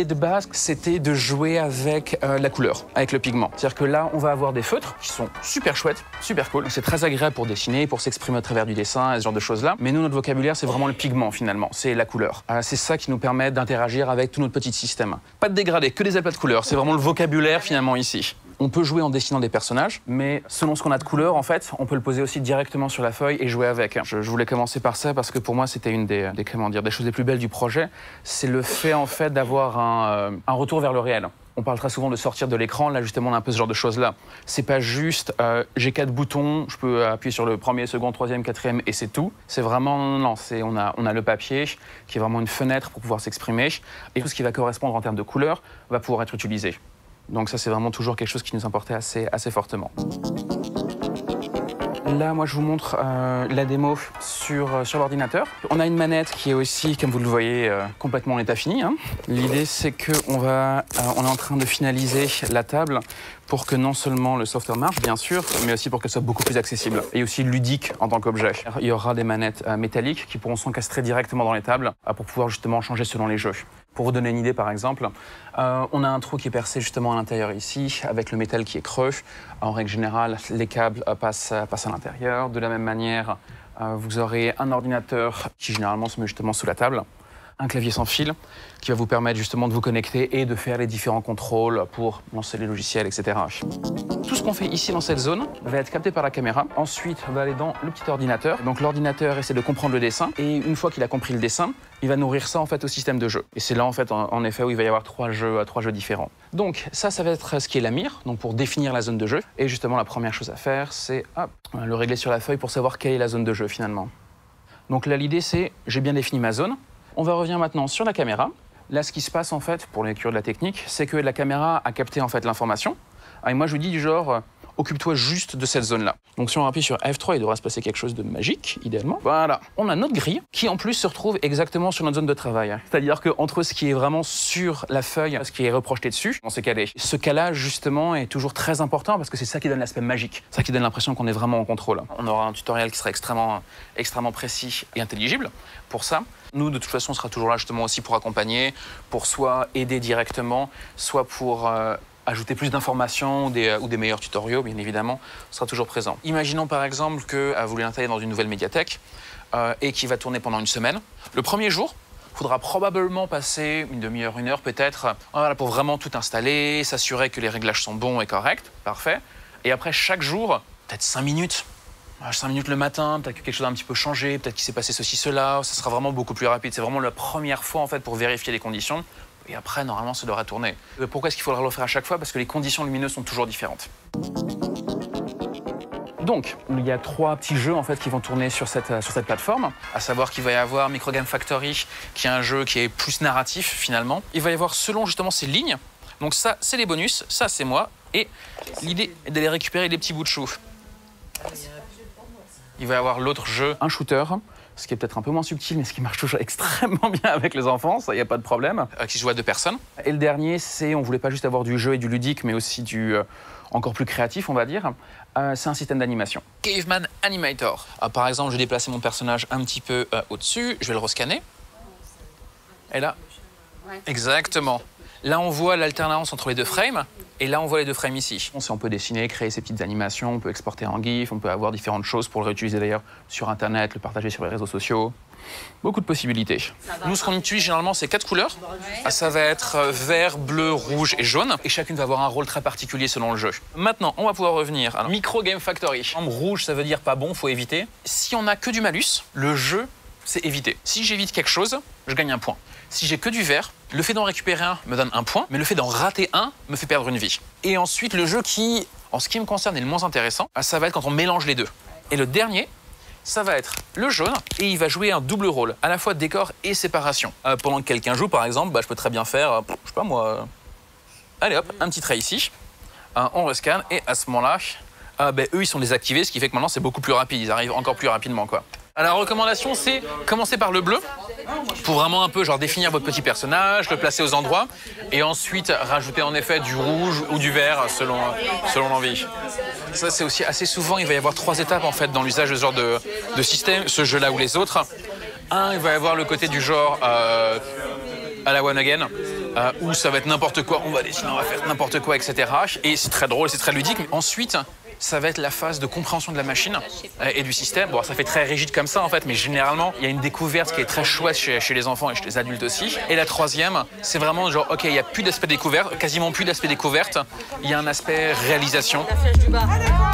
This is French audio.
l'idée de base, c'était de jouer avec la couleur, avec le pigment. C'est-à-dire que là, on va avoir des feutres qui sont super chouettes, super cool. C'est très agréable pour dessiner, pour s'exprimer au travers du dessin et ce genre de choses-là. Mais nous, notre vocabulaire, c'est vraiment le pigment, finalement. C'est la couleur. C'est ça qui nous permet d'interagir avec tout notre petit système. Pas de dégradé, que des aplats de couleurs. C'est vraiment le vocabulaire, finalement, ici. On peut jouer en dessinant des personnages, mais selon ce qu'on a de couleur, en fait, on peut le poser aussi directement sur la feuille et jouer avec. Je voulais commencer par ça parce que pour moi, c'était une des choses les plus belles du projet. C'est le fait, en fait, d'avoir un retour vers le réel. On parle très souvent de sortir de l'écran, là justement on a un peu ce genre de choses-là. C'est pas juste j'ai 4 boutons, je peux appuyer sur le premier, second, troisième, quatrième et c'est tout. C'est vraiment, non, on a le papier qui est vraiment une fenêtre pour pouvoir s'exprimer et tout ce qui va correspondre en termes de couleurs va pouvoir être utilisé. Donc ça c'est vraiment toujours quelque chose qui nous importait assez fortement. Là, moi, je vous montre la démo sur l'ordinateur. On a une manette qui est aussi, comme vous le voyez, complètement en état fini. Hein. L'idée, c'est qu'on est en train de finaliser la table pour que non seulement le software marche, bien sûr, mais aussi pour qu'elle soit beaucoup plus accessible et aussi ludique en tant qu'objet. Il y aura des manettes métalliques qui pourront s'encastrer directement dans les tables pour pouvoir justement changer selon les jeux. Pour vous donner une idée, par exemple, on a un trou qui est percé justement à l'intérieur ici, avec le métal qui est creux. En règle générale, les câbles passent à l'intérieur. De la même manière, vous aurez un ordinateur qui généralement se met justement sous la table, un clavier sans fil qui va vous permettre justement de vous connecter et de faire les différents contrôles pour lancer les logiciels, etc. Tout ce qu'on fait ici dans cette zone va être capté par la caméra. Ensuite, on va aller dans le petit ordinateur. Donc l'ordinateur essaie de comprendre le dessin et une fois qu'il a compris le dessin, il va nourrir ça en fait au système de jeu. Et c'est là en fait en effet où il va y avoir trois jeux différents. Donc ça va être ce qui est la mire, donc pour définir la zone de jeu. Et justement la première chose à faire, c'est le régler sur la feuille pour savoir quelle est la zone de jeu finalement. Donc là l'idée c'est j'ai bien défini ma zone. On va revenir maintenant sur la caméra. Là, ce qui se passe en fait, pour les curieux de la technique, c'est que la caméra a capté en fait l'information. Et moi, je vous dis du genre, occupe-toi juste de cette zone-là. Donc, si on appuie sur F3, il devrait se passer quelque chose de magique, idéalement. Voilà. On a notre grille qui, en plus, se retrouve exactement sur notre zone de travail. C'est-à-dire qu'entre ce qui est vraiment sur la feuille, ce qui est reprojeté dessus, on s'est calé. Ce calage, justement, est toujours très important parce que c'est ça qui donne l'aspect magique. C'est ça qui donne l'impression qu'on est vraiment en contrôle. On aura un tutoriel qui sera extrêmement précis et intelligible pour ça. Nous, de toute façon, on sera toujours là justement aussi pour accompagner, pour soit aider directement, soit pour ajouter plus d'informations ou des meilleurs tutoriaux, bien évidemment, on sera toujours présent. Imaginons par exemple que vous voulez l'installer dans une nouvelle médiathèque et qui va tourner pendant une semaine. Le premier jour, il faudra probablement passer une demi-heure, une heure peut-être, voilà, pour vraiment tout installer, s'assurer que les réglages sont bons et corrects, parfait. Et après, chaque jour, peut-être 5 minutes. 5 minutes le matin, peut-être que quelque chose a un petit peu changé, peut-être qu'il s'est passé ceci, cela, ça sera vraiment beaucoup plus rapide. C'est vraiment la première fois en fait pour vérifier les conditions. Et après, normalement, ça devrait tourner. Pourquoi est-ce qu'il faudra le refaire à chaque fois? Parce que les conditions lumineuses sont toujours différentes. Donc, il y a 3 petits jeux en fait qui vont tourner sur cette plateforme. À savoir qu'il va y avoir Micro Game Factory, qui est un jeu qui est plus narratif finalement. Il va y avoir selon justement ces lignes. Donc ça, c'est les bonus, ça, c'est moi. Et l'idée est d'aller récupérer les petits bouts de chou. Il va y avoir l'autre jeu, un shooter, ce qui est peut-être un peu moins subtil, mais ce qui marche toujours extrêmement bien avec les enfants, ça, il n'y a pas de problème, qui se joue à 2 personnes. Et le dernier, c'est, on voulait pas juste avoir du jeu et du ludique, mais aussi du encore plus créatif, on va dire. C'est un système d'animation. Caveman Animator. Par exemple, je vais déplacer mon personnage un petit peu au-dessus, je vais le rescanner. Et là, exactement. Là, on voit l'alternance entre les 2 frames, et là, on voit les 2 frames ici. On peut dessiner, créer ces petites animations, on peut exporter en GIF, on peut avoir différentes choses pour le réutiliser d'ailleurs sur Internet, le partager sur les réseaux sociaux. Beaucoup de possibilités. Nous, ce qu'on utilise généralement, c'est 4 couleurs. Ça va être vert, bleu, rouge et jaune. Et chacune va avoir un rôle très particulier selon le jeu. Maintenant, on va pouvoir revenir à Micro Game Factory. Rouge, ça veut dire pas bon, faut éviter. Si on a que du malus, le jeu, c'est éviter. Si j'évite quelque chose, je gagne un point. Si j'ai que du vert, le fait d'en récupérer un me donne un point, mais le fait d'en rater un me fait perdre une vie. Et ensuite, le jeu qui, en ce qui me concerne, est le moins intéressant, ça va être quand on mélange les 2. Et le dernier, ça va être le jaune, et il va jouer un double rôle, à la fois décor et séparation. Pendant que quelqu'un joue, par exemple, je peux très bien faire, je sais pas moi, allez hop, un petit trait ici, on rescanne, et à ce moment-là, eux, ils sont désactivés, ce qui fait que maintenant, c'est beaucoup plus rapide, ils arrivent encore plus rapidement, quoi. Alors, la recommandation, c'est commencer par le bleu, pour vraiment un peu genre définir votre petit personnage, le placer aux endroits, et ensuite rajouter en effet du rouge ou du vert selon l'envie. Ça, c'est aussi assez souvent, il va y avoir 3 étapes en fait dans l'usage de ce genre de système, ce jeu-là ou les autres. Il va y avoir le côté du genre à la One Again, où ça va être n'importe quoi, on va dessiner, on va faire n'importe quoi, etc. Et c'est très drôle, c'est très ludique. Mais ensuite, ça va être la phase de compréhension de la machine et du système. Bon, ça fait très rigide comme ça en fait, mais généralement, il y a une découverte qui est très chouette chez les enfants et chez les adultes aussi. Et la troisième, c'est vraiment genre, ok, il n'y a plus d'aspect découverte, quasiment plus d'aspect découverte, il y a un aspect réalisation. La flèche du bas.